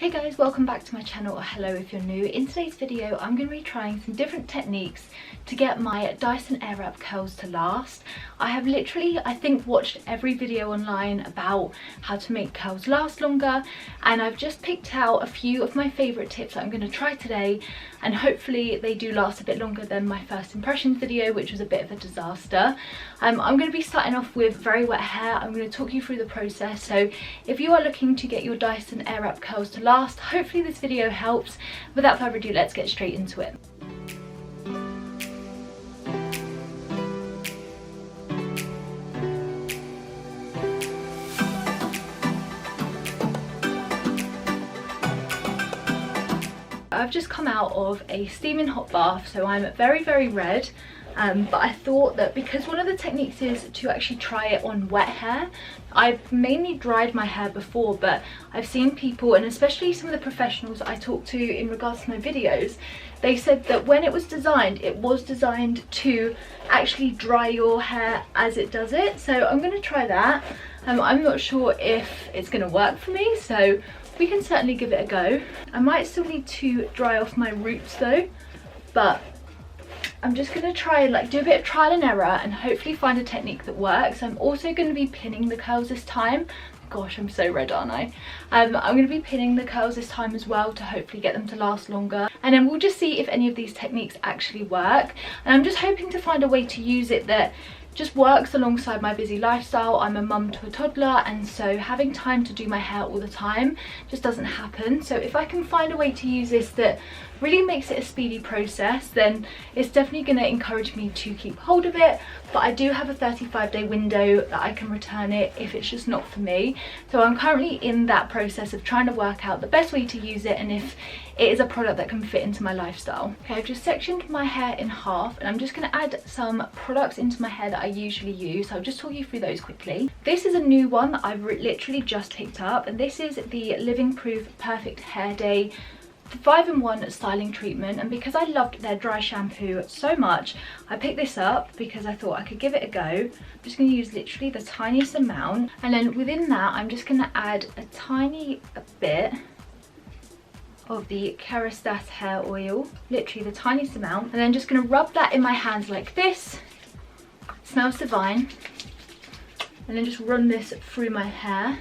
Hey guys, welcome back to my channel, or hello if you're new. In today's video I'm going to be trying some different techniques to get my Dyson Airwrap curls to last. I have literally, I think, watched every video online about how to make curls last longer, and I've just picked out a few of my favourite tips that I'm going to try today, and hopefully they do last a bit longer than my first impressions video, which was a bit of a disaster. I'm going to be starting off with very wet hair. I'm going to talk you through the process, so if you are looking to get your Dyson Airwrap curls to last, hopefully this video helps. Without further ado, let's get straight into it. I've just come out of a steaming hot bath, so I'm very red, but I thought that because one of the techniques is to actually try it on wet hair. I've mainly dried my hair before, but I've seen people, and especially some of the professionals I talked to in regards to my videos, they said that when it was designed to actually dry your hair as it does it. So I'm going to try that. I'm not sure if it's going to work for me, so we can certainly give it a go. I might still need to dry off my roots though, but I'm just going to try and do a bit of trial and error and hopefully find a technique that works. I'm also going to be pinning the curls this time. Gosh, I'm so red, aren't I? I'm going to be pinning the curls this time as well to hopefully get them to last longer, and then we'll just see if any of these techniques actually work. And I'm just hoping to find a way to use it that just works alongside my busy lifestyle. I'm a mum to a toddler, and so having time to do my hair all the time just doesn't happen. So if I can find a way to use this that really makes it a speedy process, then it's definitely going to encourage me to keep hold of it. But I do have a 35-day window that I can return it if it's just not for me. So I'm currently in that process of trying to work out the best way to use it and if it is a product that can fit into my lifestyle. Okay, I've just sectioned my hair in half, and I'm just going to add some products into my hair that I usually use. So I'll just talk you through those quickly. This is a new one that I've literally just picked up, and this is the Living Proof Perfect Hair Day 5-in-1 styling treatment. And because I loved their dry shampoo so much, I picked this up because I thought I could give it a go. I'm just going to use literally the tiniest amount, and then within that I'm just going to add a tiny bit of the Kerastase hair oil, literally the tiniest amount, and then just going to rub that in my hands like this. Smells divine. And then just run this through my hair.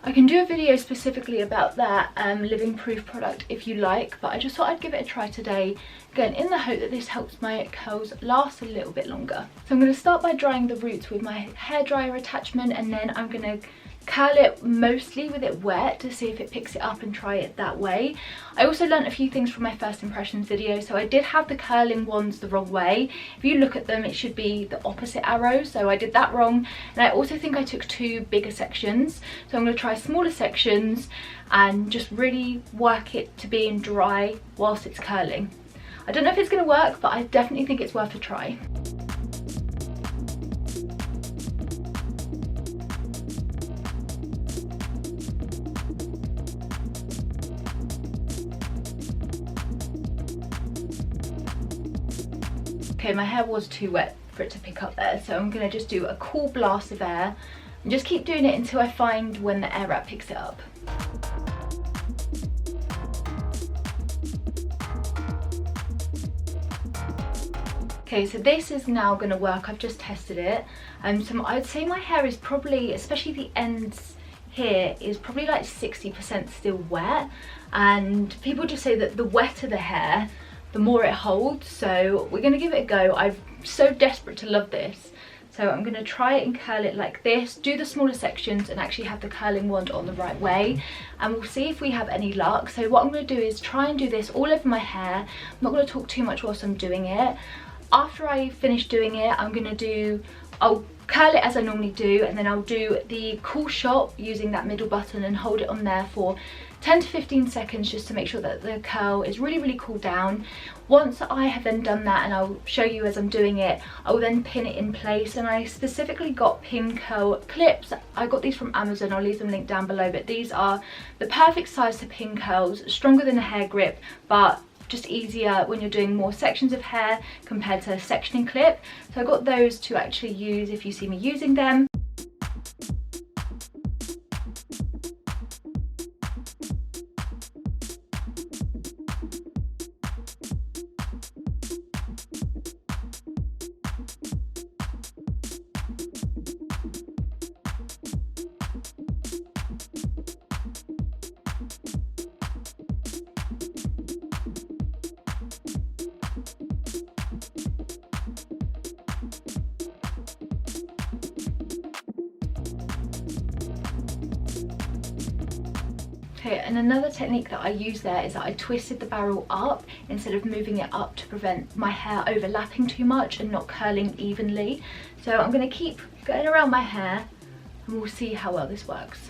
I can do a video specifically about that Living Proof product if you like, but I just thought I'd give it a try today, again in the hope that this helps my curls last a little bit longer. So I'm going to start by drying the roots with my hairdryer attachment, and then I'm going to curl it mostly with it wet to see if it picks it up and try it that way. I also learnt a few things from my first impressions video, so I did have the curling wands the wrong way. If you look at them, it should be the opposite arrow, so I did that wrong. And I also think I took two bigger sections, so I'm going to try smaller sections and just really work it to being dry whilst it's curling. I don't know if it's going to work, but I definitely think it's worth a try. Okay, my hair was too wet for it to pick up there, so I'm going to just do a cool blast of air and just keep doing it until I find when the Airwrap picks it up. Okay, so this is now going to work. I've just tested it. So I'd say my hair is probably, especially the ends here, is probably like 60% still wet, and people just say that the wetter the hair, the more it holds. So we're going to give it a go. I'm so desperate to love this, so I'm going to try it and curl it like this, do the smaller sections and actually have the curling wand on the right way, and we'll see if we have any luck. So what I'm going to do is try and do this all over my hair. I'm not going to talk too much whilst I'm doing it. After I finish doing it, I'll curl it as I normally do, and then I'll do the cool shot using that middle button and hold it on there for 10 to 15 seconds just to make sure that the curl is really cooled down. Once I have then done that, and I'll show you as I'm doing it, I will then pin it in place. And I specifically got pin curl clips. I got these from Amazon. I'll leave them linked down below, but these are the perfect size to pin curls, stronger than a hair grip, but just easier when you're doing more sections of hair compared to a sectioning clip. So I got those to actually use if you see me using them. Okay, and another technique that I use there is that I twisted the barrel up instead of moving it up to prevent my hair overlapping too much and not curling evenly. So I'm going to keep going around my hair and we'll see how well this works.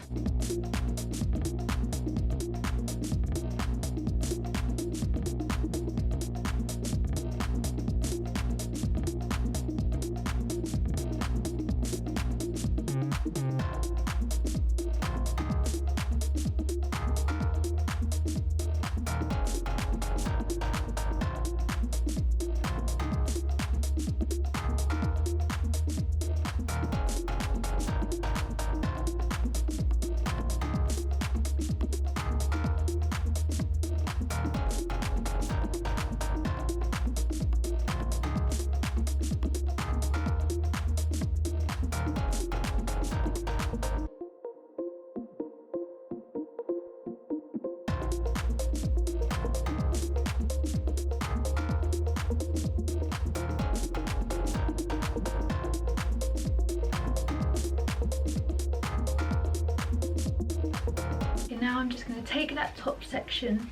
Now I'm just going to take that top section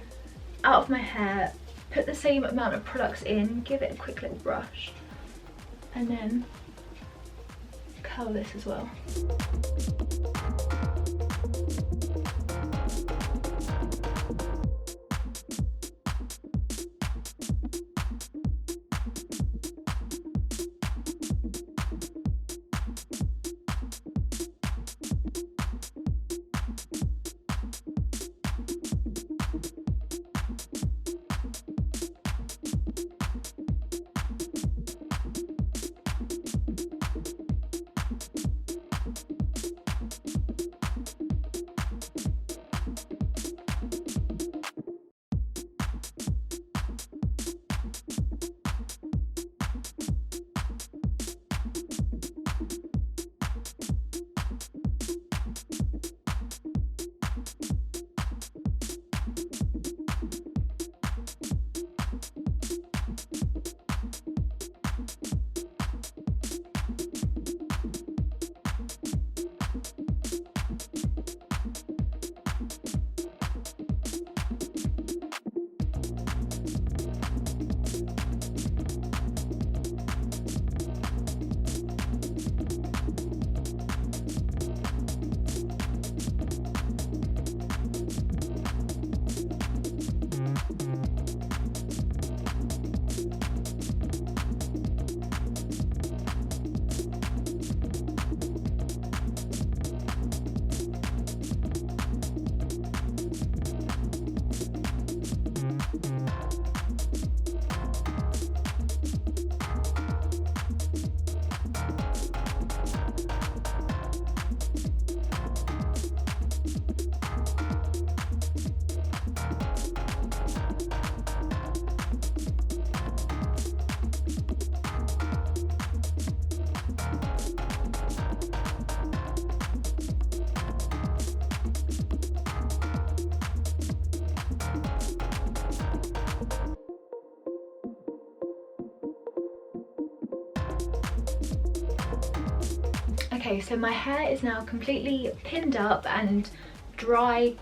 out of my hair, put the same amount of products in, give it a quick little brush, and then curl this as well. Okay, so my hair is now completely pinned up and dry,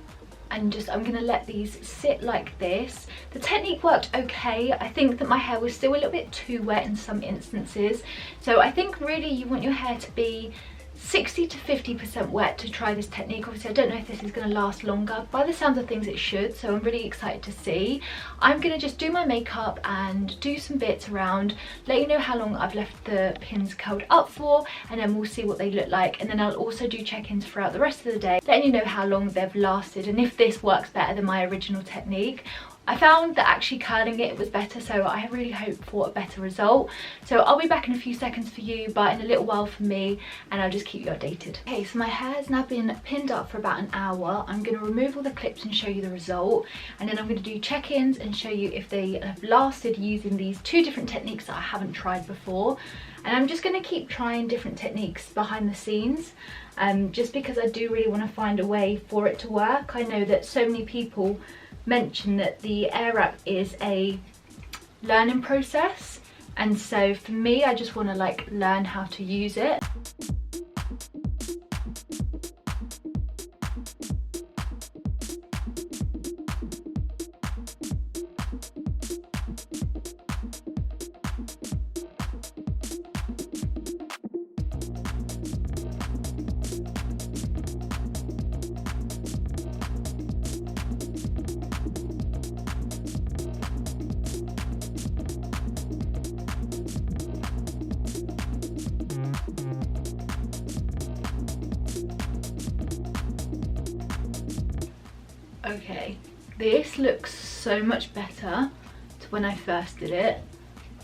and I'm gonna let these sit like this. The technique worked okay. I think that my hair was still a little bit too wet in some instances. So I think really you want your hair to be 60 to 50% wet to try this technique. Obviously I don't know if this is going to last longer. By the sounds of things it should, so I'm really excited to see. I'm going to just do my makeup and do some bits around, let you know how long I've left the pins curled up for, and then we'll see what they look like. And then I'll also do check-ins throughout the rest of the day, letting you know how long they've lasted and if this works better than my original technique. I found that actually curling it was better, so I really hope for a better result. So I'll be back in a few seconds for you, but in a little while for me, and I'll just keep you updated. Okay, so my hair has now been pinned up for about an hour. I'm going to remove all the clips and show you the result, and then I'm going to do check-ins and show you if they have lasted using these two different techniques that I haven't tried before. And I'm just going to keep trying different techniques behind the scenes, just because I do really want to find a way for it to work. I know that so many people mention that the Airwrap is a learning process, and so for me I just want to learn how to use it. Okay, this looks so much better to when I first did it.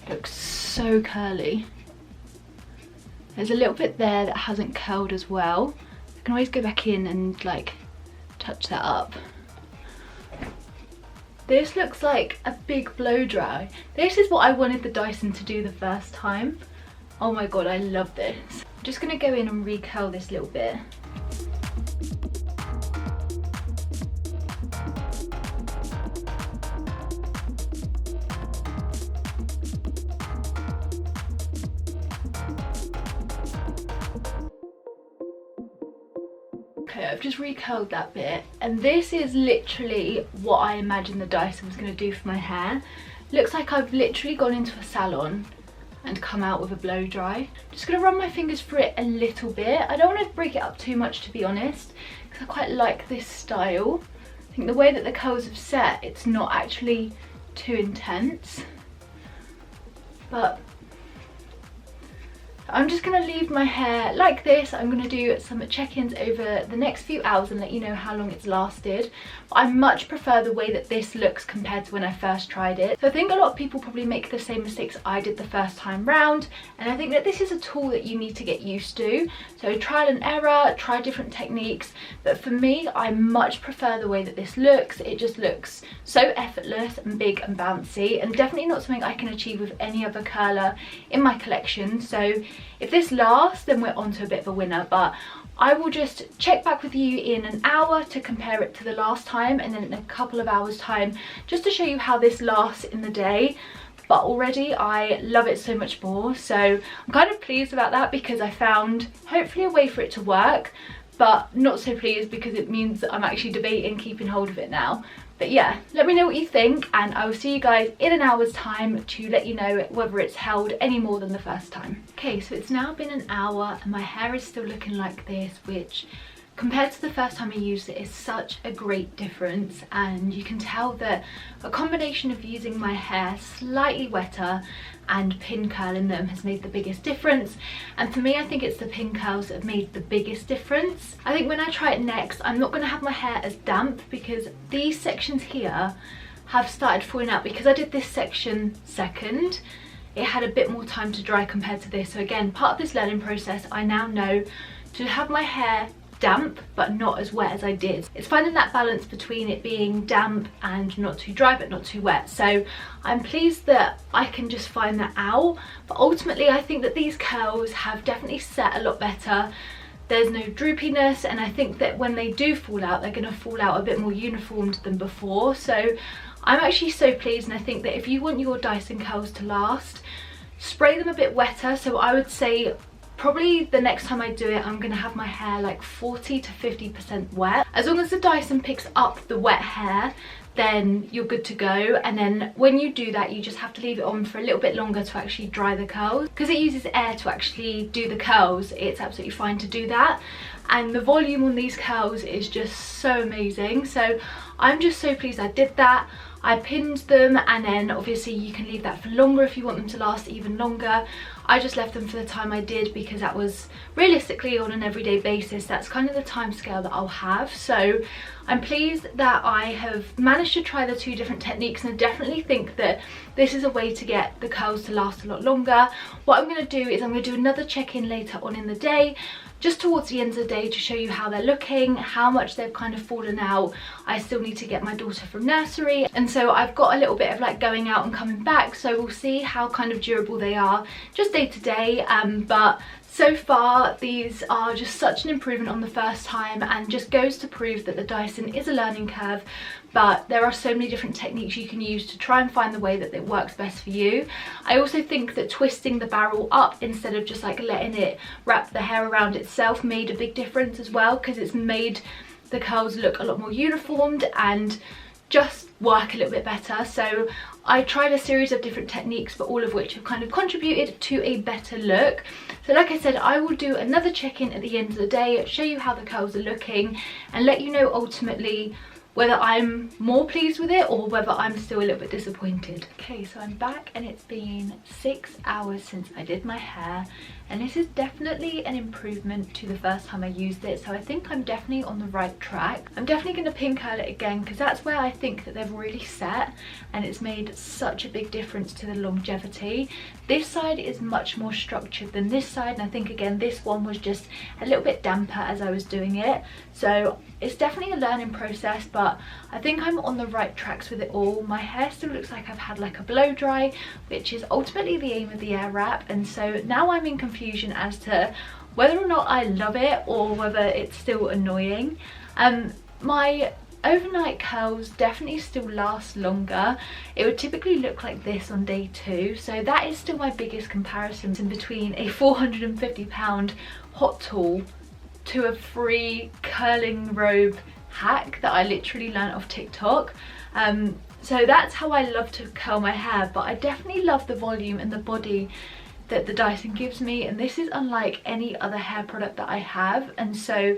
It looks so curly. There's a little bit there that hasn't curled as well. I can always go back in and like touch that up. This looks like a big blow dry. This is what I wanted the Dyson to do the first time. Oh my god, I love this. I'm just gonna go in and recurl this little bit. Okay, I've just recurled that bit, and this is literally what I imagined the Dyson was going to do for my hair. Looks like I've literally gone into a salon and come out with a blow dry. Just going to run my fingers through it a little bit. I don't want to break it up too much, to be honest, because I quite like this style. I think the way that the curls have set, it's not actually too intense. But I'm just going to leave my hair like this. I'm going to do some check-ins over the next few hours and let you know how long it's lasted. I much prefer the way that this looks compared to when I first tried it. So I think a lot of people probably make the same mistakes I did the first time round, and I think that this is a tool that you need to get used to. So trial and error, try different techniques, but for me, I much prefer the way that this looks. It just looks so effortless and big and bouncy, and definitely not something I can achieve with any other curler in my collection. So if this lasts, then we're on to a bit of a winner, but I will just check back with you in an hour to compare it to the last time, and then in a couple of hours time just to show you how this lasts in the day. But already I love it so much more, so I'm kind of pleased about that because I found hopefully a way for it to work, but not so pleased because it means that I'm actually debating keeping hold of it now. But yeah, let me know what you think, and I will see you guys in an hour's time to let you know whether it's held any more than the first time. Okay, so it's now been an hour and my hair is still looking like this, which compared to the first time I used it is such a great difference. And you can tell that a combination of using my hair slightly wetter and pin curling them has made the biggest difference. And for me, I think it's the pin curls that have made the biggest difference. I think when I try it next, I'm not going to have my hair as damp because these sections here have started falling out because I did this section second. It had a bit more time to dry compared to this. So again, part of this learning process, I now know to have my hair damp but not as wet as I did. It's finding that balance between it being damp and not too dry but not too wet. So I'm pleased that I can just find that out. But ultimately I think that these curls have definitely set a lot better. There's no droopiness, and I think that when they do fall out, they're going to fall out a bit more uniformed than before. So I'm actually so pleased, and I think that if you want your Dyson curls to last, spray them a bit wetter. So I would say probably the next time I do it, I'm going to have my hair like 40 to 50% wet. As long as the Dyson picks up the wet hair, then you're good to go. And then when you do that, you just have to leave it on for a little bit longer to actually dry the curls. Because it uses air to actually do the curls, it's absolutely fine to do that. And the volume on these curls is just so amazing. So I'm just so pleased I did that. I pinned them, and then obviously you can leave that for longer if you want them to last even longer. I just left them for the time I did because that was realistically on an everyday basis. That's kind of the time scale that I'll have. So I'm pleased that I have managed to try the two different techniques, and I definitely think that this is a way to get the curls to last a lot longer. What I'm going to do is I'm going to do another check-in later on in the day, just towards the end of the day, to show you how they're looking, how much they've kind of fallen out. I still need to get my daughter from nursery, and so I've got a little bit of like going out and coming back, so we'll see how kind of durable they are just day to day. But so far these are just such an improvement on the first time, and just goes to prove that the Dyson is a learning curve, but there are so many different techniques you can use to try and find the way that it works best for you. I also think that twisting the barrel up instead of just like letting it wrap the hair around itself made a big difference as well, because it's made the curls look a lot more uniformed and just work a little bit better. So I tried a series of different techniques, but all of which have kind of contributed to a better look. So like I said, I will do another check-in at the end of the day, show you how the curls are looking, and let you know ultimately whether I'm more pleased with it or whether I'm still a little bit disappointed. Okay, so I'm back, and it's been 6 hours since I did my hair, and this is definitely an improvement to the first time I used it, so I think I'm definitely on the right track. I'm definitely going to pin curl it again because that's where I think that they've really set, and it's made such a big difference to the longevity. This side is much more structured than this side, and I think again this one was just a little bit damper as I was doing it, so it's definitely a learning process, but I think I'm on the right tracks with it all. My hair still looks like I've had like a blow dry, which is ultimately the aim of the air wrap, and so now I'm in confusion as to whether or not I love it or whether it's still annoying. My overnight curls definitely still last longer. It would typically look like this on day 2, so that is still my biggest comparison in between a £450 hot tool to a free curling robe hack that I literally learnt off TikTok. So that's how I love to curl my hair, but I definitely love the volume and the body that the Dyson gives me, and this is unlike any other hair product that I have, and so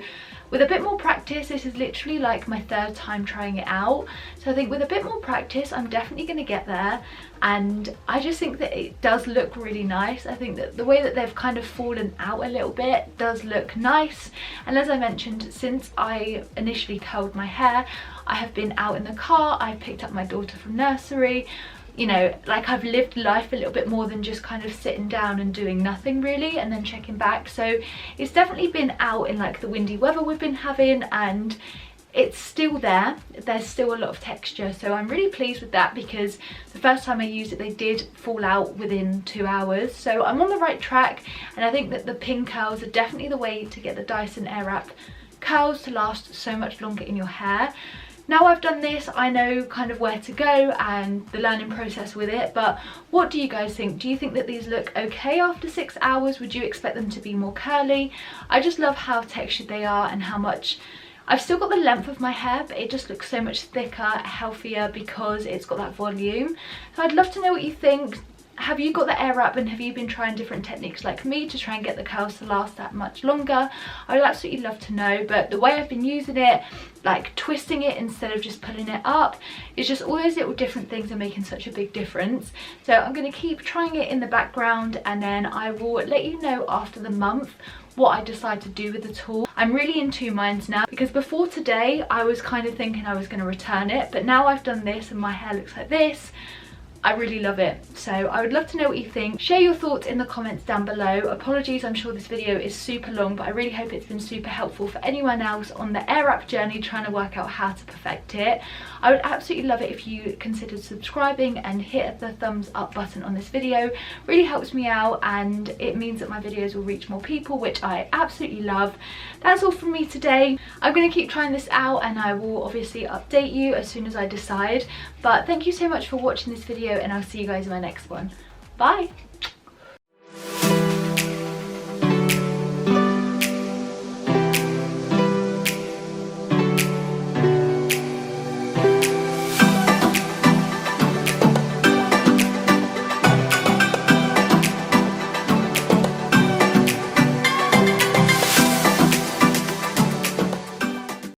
with a bit more practice, this is literally like my 3rd time trying it out, so I think with a bit more practice I'm definitely going to get there, and I just think that it does look really nice. I think that the way that they've kind of fallen out a little bit does look nice, and as I mentioned, since I initially curled my hair, I have been out in the car, I've picked up my daughter from nursery, you know, like I've lived life a little bit more than just kind of sitting down and doing nothing really and then checking back. So it's definitely been out in like the windy weather we've been having, and it's still there. There's still a lot of texture, so I'm really pleased with that because the first time I used it they did fall out within 2 hours, so I'm on the right track, and I think that the pin curls are definitely the way to get the Dyson Airwrap curls to last so much longer in your hair. Now I've done this, I know kind of where to go and the learning process with it, but what do you guys think? Do you think that these look okay after 6 hours? Would you expect them to be more curly? I just love how textured they are and how much... I've still got the length of my hair, but it just looks so much thicker, healthier because it's got that volume. So I'd love to know what you think. Have you got the air wrap and have you been trying different techniques like me to try and get the curls to last that much longer? I would absolutely love to know, but the way I've been using it, like twisting it instead of just pulling it up, it's just all those little different things are making such a big difference. So I'm going to keep trying it in the background, and then I will let you know after the month what I decide to do with the tool. I'm really in 2 minds now because before today I was kind of thinking I was going to return it, but now I've done this and my hair looks like this. I really love it, so I would love to know what you think. Share your thoughts in the comments down below. Apologies, I'm sure this video is super long, but I really hope it's been super helpful for anyone else on the air wrap journey trying to work out how to perfect it. I would absolutely love it if you considered subscribing and hit the thumbs up button on this video. Really helps me out and it means that my videos will reach more people, which I absolutely love. That's all from me today. I'm going to keep trying this out and I will obviously update you as soon as I decide. But thank you so much for watching this video, and I'll see you guys in my next one. Bye!